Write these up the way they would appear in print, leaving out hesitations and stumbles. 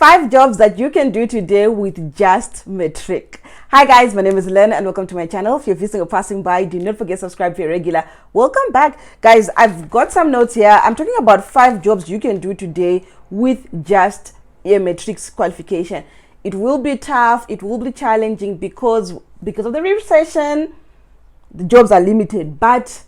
5 jobs that you can do today with just Matric. Hi guys, my name is Len and welcome to my channel. If you're visiting or passing by, do not forget to subscribe if you're regular. Welcome back. Guys, I've got some notes here. I'm talking about 5 jobs you can do today with just a Matric qualification. It will be tough, it will be challenging because of the recession, the jobs are limited, but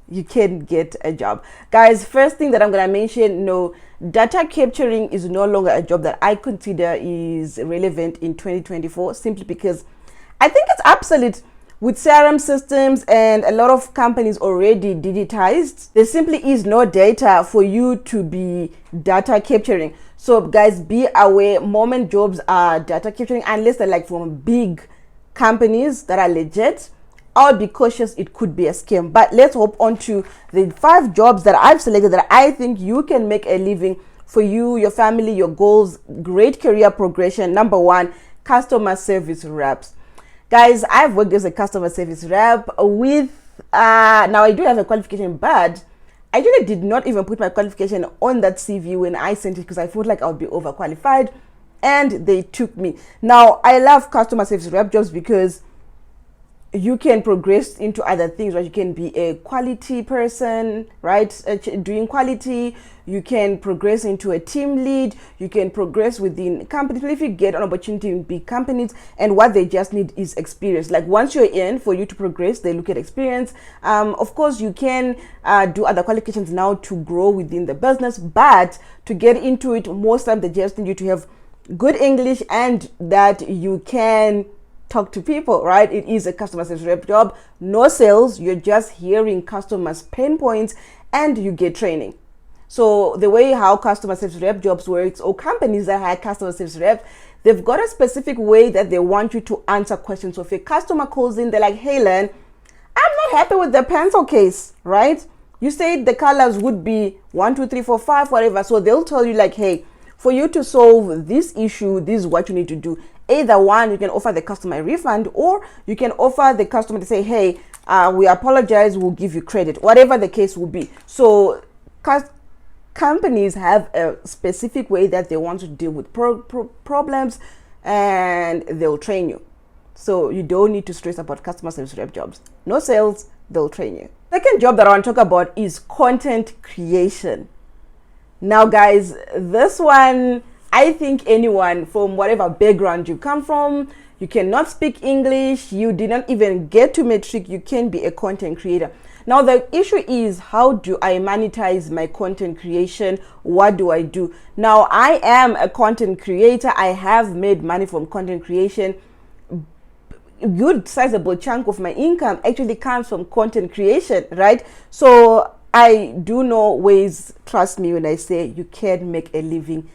you can get a job. Guys, first thing that I'm going to mention, no, data capturing is no longer a job that I consider is relevant in 2024, simply because I think it's obsolete. With CRM systems and a lot of companies already digitized, there simply is no data for you to be data capturing. So guys, be aware, moment jobs are data capturing unless they're like from big companies that are legit. I'll be cautious, it could be a scam. But let's hop on to the 5 jobs that I've selected that I think you can make a living for you, your family, your goals, great career progression. Number 1, customer service reps. Guys, I've worked as a customer service rep with, now I do have a qualification, but I actually did not even put my qualification on that CV when I sent it because I felt like I would be overqualified and they took me. Now, I love customer service rep jobs because you can progress into other things, right? You can be a quality person, right? Doing quality. You can progress into a team lead. You can progress within companies. If you get an opportunity in big companies, and what they just need is experience. Like once you're in, for you to progress, they look at experience. Of course, you can do other qualifications now to grow within the business, but to get into it, most time they just need you to have good English and that you can talk to people, right? It is a customer service rep job, no sales. You're just hearing customers' pain points and you get training. So the way how customer service rep jobs works, or companies that hire customer service reps, they've got a specific way that they want you to answer questions. So if a customer calls in, they're like, hey Len, I'm not happy with the pencil case, right? You said the colors would be 1, 2, 3, 4, 5, whatever. So they'll tell you like, hey, for you to solve this issue, this is what you need to do. Either one, you can offer the customer a refund, or you can offer the customer to say, hey, we apologize, we'll give you credit, whatever the case will be. So companies have a specific way that they want to deal with problems, and they'll train you. So you don't need to stress about customer service rep jobs. No sales, they'll train you. Second job that I want to talk about is content creation. Now guys, this one, I think anyone from whatever background you come from, you cannot speak English, you did not even get to Matric, you can be a content creator. Now the issue is, how do I monetize my content creation? What do I do? Now I am a content creator. I have made money from content creation. A good sizable chunk of my income actually comes from content creation, right? So I do know ways, trust me when I say you can make a living.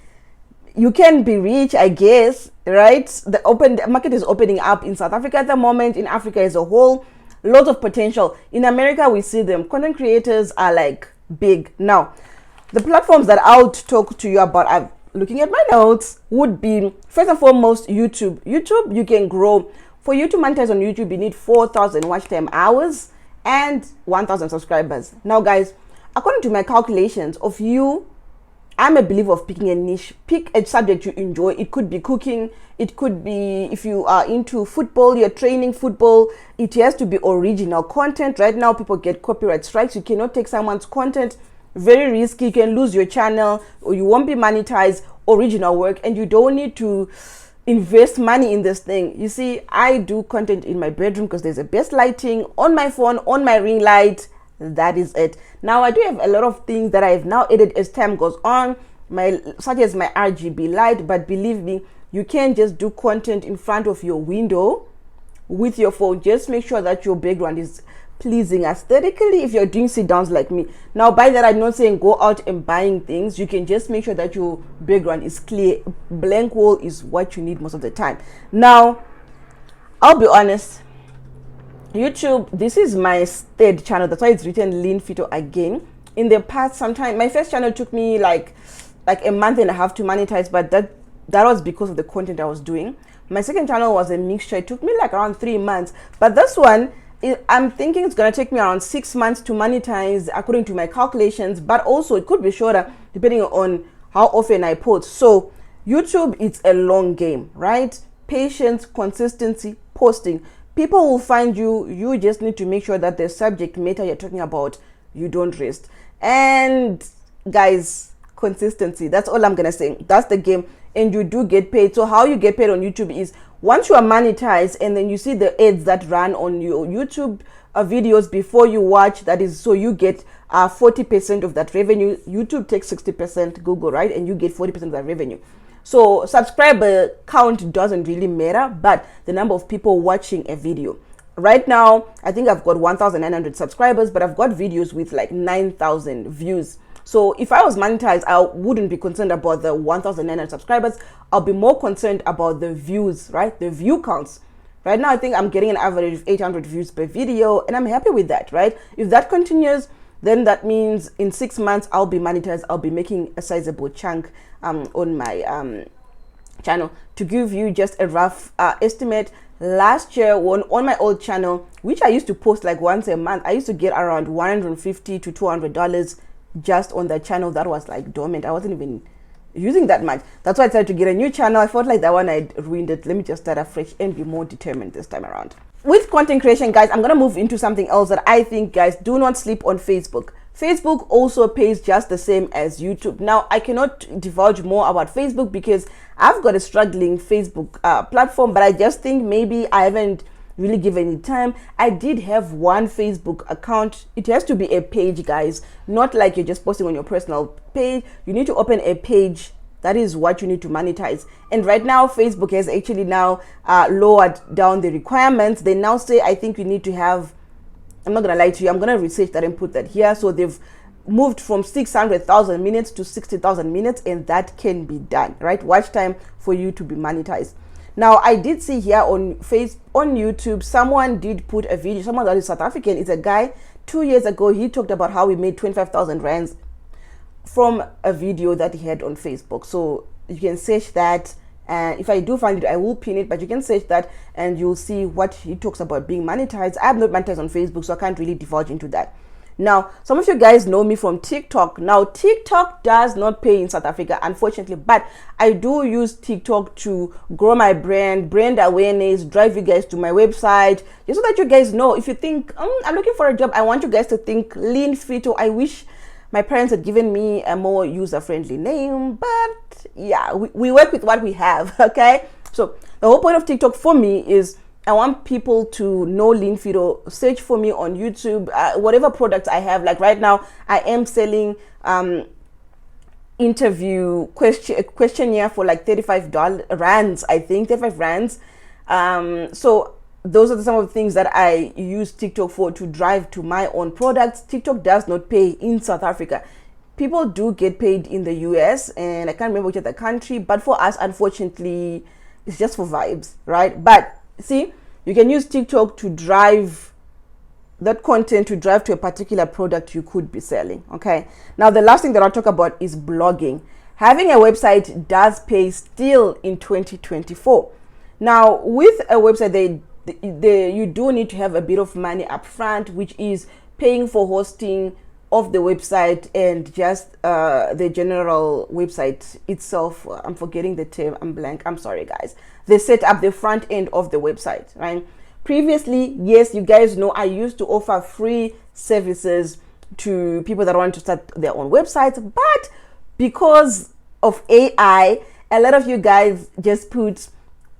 You can be rich, I guess, right? The market is opening up in South Africa at the moment, in Africa as a whole. Lots of potential. In America, we see them. Content creators are like big. Now, the platforms that I'll talk to you about, I'm looking at my notes, would be, first and foremost, YouTube. YouTube, you can grow. For you to monetize on YouTube, you need 4,000 watch time hours and 1,000 subscribers. Now, guys, according to my calculations of you, I'm a believer of picking a niche. Pick a subject you enjoy. It could be cooking. It could be, if you are into football, you're training football. It has to be original content. Right now, people get copyright strikes. You cannot take someone's content. Very risky. You can lose your channel, or you won't be monetized. Original work, and you don't need to invest money in this thing. You see, I do content in my bedroom because there's a best lighting on my phone, on my ring light. That is it. Now I do have a lot of things that I have now added as time goes on, such as my RGB light, but believe me, you can't just do content in front of your window with your phone. Just make sure that your background is pleasing aesthetically if you're doing sit downs like me. Now by that, I'm not saying go out and buying things. You can just make sure that your background is clear. Blank wall is what you need most of the time. Now I'll be honest, YouTube, this is my third channel. That's why it's written Lean Fito again. In the past, sometime my first channel took me like a month and a half to monetize, but that was because of the content I was doing. My second channel was a mixture. It took me like around 3 months, but this one, I'm thinking it's gonna take me around 6 months to monetize according to my calculations, but also it could be shorter depending on how often I post. So YouTube, it's a long game, right? Patience, consistency, posting. People will find you. You just need to make sure that the subject matter you're talking about, you don't rest. And guys, consistency. That's all I'm gonna say. That's the game. And you do get paid. So how you get paid on YouTube is once you are monetized and then you see the ads that run on your YouTube videos before you watch, that is, so you get 40% of that revenue. YouTube takes 60%, Google, right? And you get 40% of that revenue. So subscriber count doesn't really matter, but the number of people watching a video. Right now, I think I've got 1,900 subscribers, but I've got videos with like 9,000 views. So if I was monetized, I wouldn't be concerned about the 1,900 subscribers. I'll be more concerned about the views, right? The view counts. Right now, I think I'm getting an average of 800 views per video, and I'm happy with that, right? If that continues, then that means in 6 months, I'll be monetized. I'll be making a sizable chunk on my channel. To give you just a rough estimate, last year on my old channel, which I used to post like once a month, I used to get around $150 to $200 just on that channel that was like dormant. I wasn't even using that much. That's why I decided to get a new channel. I felt like that one I'd ruined it. Let me just start afresh and be more determined this time around. With content creation, guys, I'm gonna move into something else that I think, guys, do not sleep on Facebook. Facebook also pays just the same as YouTube. Now, I cannot divulge more about Facebook because I've got a struggling Facebook platform, but I just think maybe I haven't really given it time. I did have one Facebook account. It has to be a page, guys, not like you're just posting on your personal page. You need to open a page. That is what you need to monetize. And right now, Facebook has actually now lowered down the requirements. They now say, I think you need to have, I'm not gonna lie to you, I'm gonna research that and put that here. So they've moved from 600,000 minutes to 60,000 minutes, and that can be done, right? Watch time for you to be monetized. Now, I did see here on YouTube, someone did put a video, someone that is South African. It's a guy, 2 years ago, he talked about how he made 25,000 rands from a video that he had on Facebook. So you can search that, and if I do find it, I will pin it, but you can search that and you'll see what he talks about being monetized. I'm not monetized on Facebook, so I can't really divulge into that. Now, some of you guys know me from TikTok. Now, TikTok does not pay in South Africa, unfortunately, but I do use TikTok to grow my brand awareness, drive you guys to my website, just so that you guys know. If you think, I'm looking for a job, I want you guys to think Lean Fito. I wish my parents had given me a more user-friendly name, but yeah, we work with what we have, okay? So the whole point of TikTok for me is I want people to know Lean Fito. Search for me on YouTube, whatever products I have. Like right now, I am selling interview questionnaire for like $35 I think, 35 rands. So those are some of the things that I use TikTok for, to drive to my own products. TikTok does not pay in South Africa. People do get paid in the US, and I can't remember which other country, but for us, unfortunately, it's just for vibes, right? But see, you can use TikTok to drive that content, to drive to a particular product you could be selling, okay? Now, the last thing that I'll talk about is blogging. Having a website does pay still in 2024. Now, with a website, you do need to have a bit of money up front, which is paying for hosting of the website and just the general website itself. I'm forgetting the term, I'm blank, I'm sorry guys. They set up the front end of the website, right? Previously, yes, you guys know I used to offer free services to people that want to start their own websites, but because of AI, a lot of you guys just put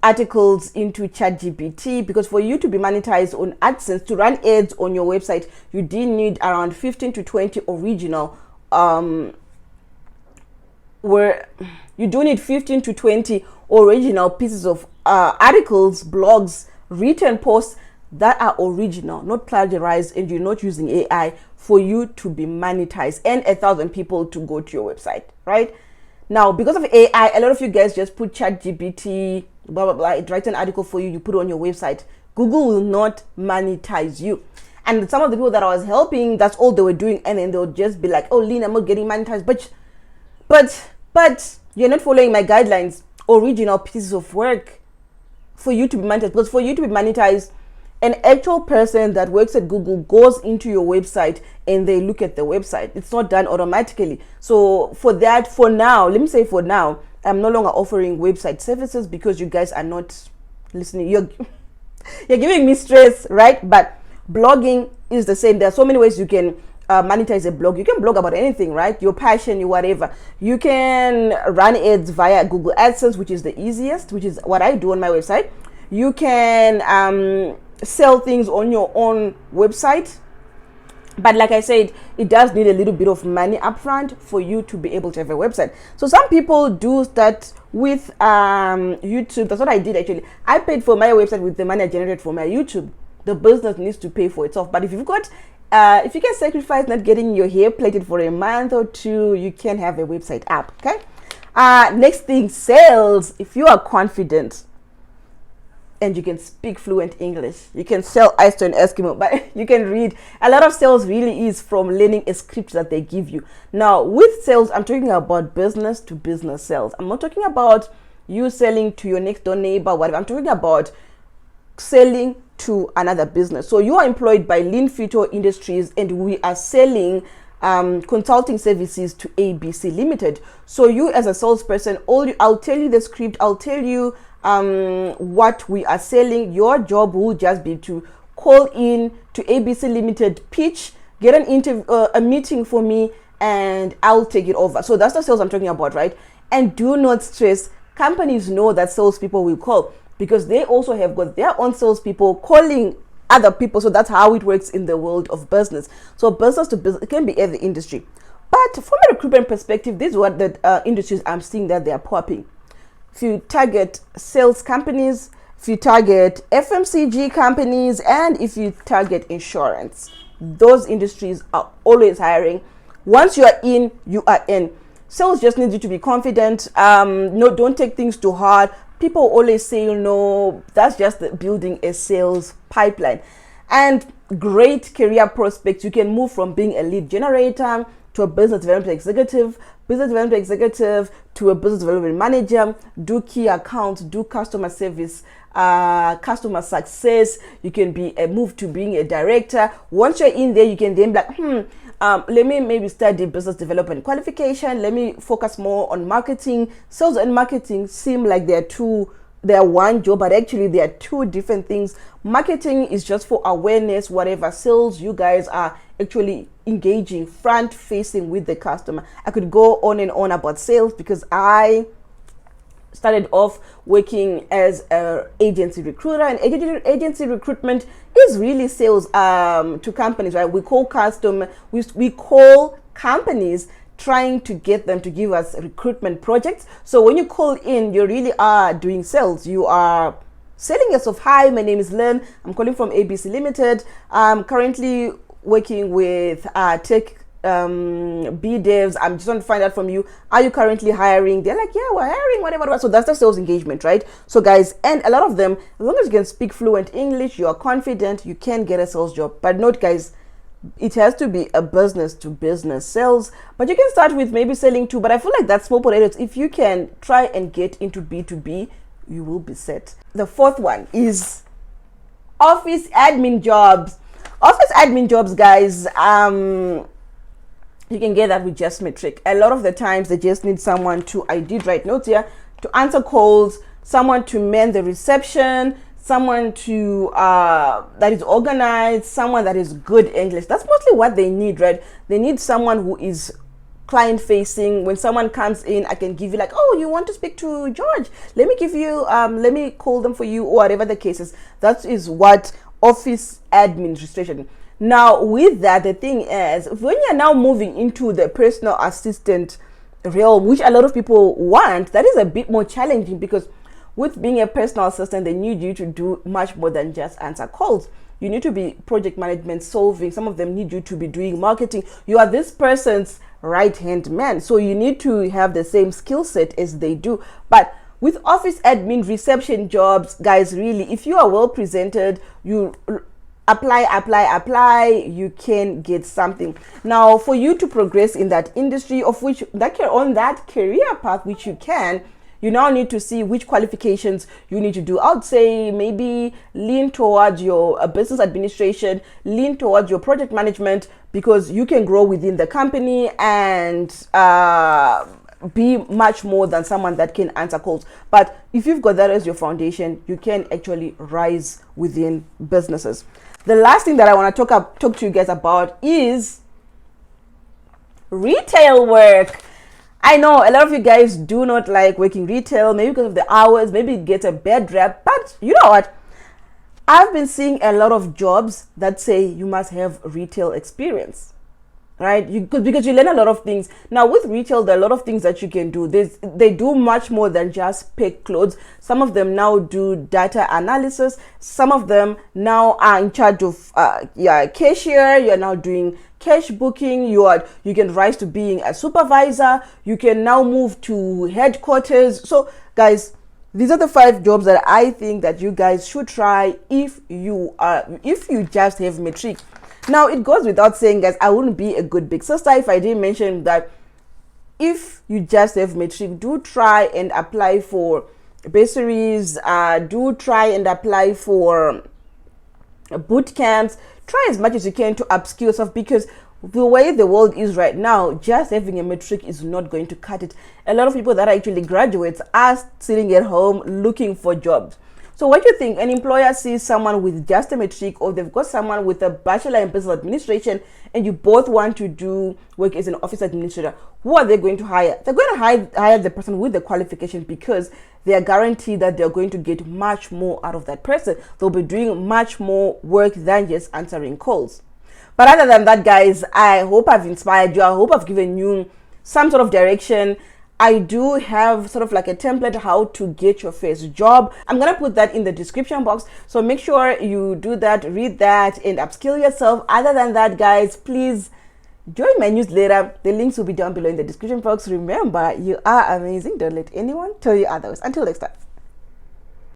articles into ChatGPT, because for you to be monetized on AdSense, to run ads on your website, you did need around 15 to 20 original where you do need 15 to 20 original pieces of articles, blogs, written posts that are original, not plagiarized, and you're not using AI, for you to be monetized and 1,000 people to go to your website, right? Now, because of AI, a lot of you guys just put ChatGPT, blah, blah, blah, it writes an article for you, you put it on your website. Google will not monetize you. And some of the people that I was helping, that's all they were doing. And then they'll just be like, oh, Lean, I'm not getting monetized. But you're not following my guidelines, original pieces of work for you to be monetized. Because for you to be monetized, an actual person that works at Google goes into your website and they look at the website. It's not done automatically. So for that, for now, let me say for now, I'm no longer offering website services because you guys are not listening. You're giving me stress, right? But blogging is the same. There are so many ways you can monetize a blog. You can blog about anything, right? Your passion, your whatever. You can run ads via Google AdSense, which is the easiest, which is what I do on my website. You can sell things on your own website. But like I said, it does need a little bit of money upfront for you to be able to have a website. So some people do start with YouTube. That's what I did actually. I paid for my website with the money I generated for my YouTube. The business needs to pay for itself. But if you've got, if you can sacrifice not getting your hair plaited for a month or two, you can have a website app. Okay. Next thing, sales. If you are confident and you can speak fluent English, you can sell ice to an Eskimo, but you can read. A lot of sales really is from learning a script that they give you. Now, with sales, I'm talking about business to business sales. I'm not talking about you selling to your next door neighbor, whatever. I'm talking about selling to another business. So you are employed by Lean Future Industries, and we are selling consulting services to ABC Limited. So you as a salesperson, I'll tell you the script, I'll tell you what we are selling. Your job will just be to call in to ABC Limited, pitch, get an interview, a meeting for me, and I'll take it over. So that's the sales I'm talking about, right? And do not stress. Companies know that salespeople will call because they also have got their own salespeople calling other people. So that's how it works in the world of business. So business to business, it can be every industry. But from a recruitment perspective, this is what the industries I'm seeing that they are popping. If you target sales companies, if you target FMCG companies, and if you target insurance, those industries are always hiring. Once you are in, you are in. Sales just needs you to be confident. No, don't take things too hard. People always say, you know, that's just building a sales pipeline. And great career prospects. You can move from being a lead generator to a business development executive to a business development manager, do key accounts, do customer service, customer success. You can be move to being a director. Once you're in there, you can then be like, let me maybe study business development qualification. Let me focus more on marketing. Sales and marketing seem like they're one job, but actually they are two different things. Marketing is just for awareness, whatever. Sales, you guys are actually engaging, front facing with the customer. I could go on and on about sales because I started off working as an agency recruiter, and agency recruitment is really sales to companies, right? We call companies trying to get them to give us recruitment projects. So when you call in, you really are doing sales. You are selling yourself. Hi, my name is Len. I'm calling from ABC Limited. I'm currently working with tech B devs. I'm just want to find out from you, are you currently hiring? They're like, yeah, we're hiring, whatever. So that's the sales engagement, right? So guys, and a lot of them, as long as you can speak fluent English, you are confident, you can get a sales job. But note guys, it has to be a business to business sales, but you can start with maybe selling to, but I feel like that's small potatoes. If you can try and get into B2B, you will be set. The fourth one is office admin jobs. Office admin jobs, guys, you can get that with Just Matric. A lot of the times they just need someone to, I did write notes here, to answer calls, someone to man the reception, someone to that is organized, someone that is good English. That's mostly what they need, right? They need someone who is client facing. When someone comes in, I can give you like, oh, you want to speak to George? Let me give you, let me call them for you, or whatever the case is. That is what office administration. Now, with that, the thing is, when you're now moving into the personal assistant realm, which a lot of people want, that is a bit more challenging because with being a personal assistant, they need you to do much more than just answer calls. You need to be project management, solving. Some of them need you to be doing marketing. You are this person's right-hand man, so you need to have the same skill set as they do. But with office admin reception jobs, guys, really, if you are well presented, you apply, you can get something. Now, for you to progress in that industry, of which that on that career path, which you now need to see which qualifications you need to do. I would say maybe lean towards your business administration, lean towards your project management, because you can grow within the company and be much more than someone that can answer calls. But if you've got that as your foundation, you can actually rise within businesses. The last thing that I want to talk to you guys about is retail work. I know a lot of you guys do not like working retail, maybe because of the hours, maybe it gets a bad rap, but you know what? I've been seeing a lot of jobs that say you must have retail experience, right? Because you learn a lot of things. Now with retail, there are a lot of things that you can do. They do much more than just pick clothes. Some of them now do data analysis. Some of them now are in charge of cashier. You're now doing cash booking. You can rise to being a supervisor. You can now move to headquarters. So guys, these are the 5 jobs that I think that you guys should try if you just have Matric. Now it goes without saying, guys, I wouldn't be a good big sister if I didn't mention that if you just have Matric, do try and apply for bursaries, do try and apply for boot camps. Try as much as you can to upskill yourself, because the way the world is right now, just having a Matric is not going to cut it. A lot of people that are actually graduates are sitting at home looking for jobs. So what do you think? An employer sees someone with just a Matric, or they've got someone with a bachelor in business administration, and you both want to do work as an office administrator. Who are they going to hire? They're going to hire the person with the qualification, because they are guaranteed that they're going to get much more out of that person. They'll be doing much more work than just answering calls. But other than that, guys, I hope I've inspired you. I hope I've given you some sort of direction. I do have sort of like a template how to get your first job. I'm going to put that in the description box. So make sure you do that, read that, and upskill yourself. Other than that, guys, please join my newsletter. The links will be down below in the description box. Remember, you are amazing. Don't let anyone tell you otherwise. Until next time.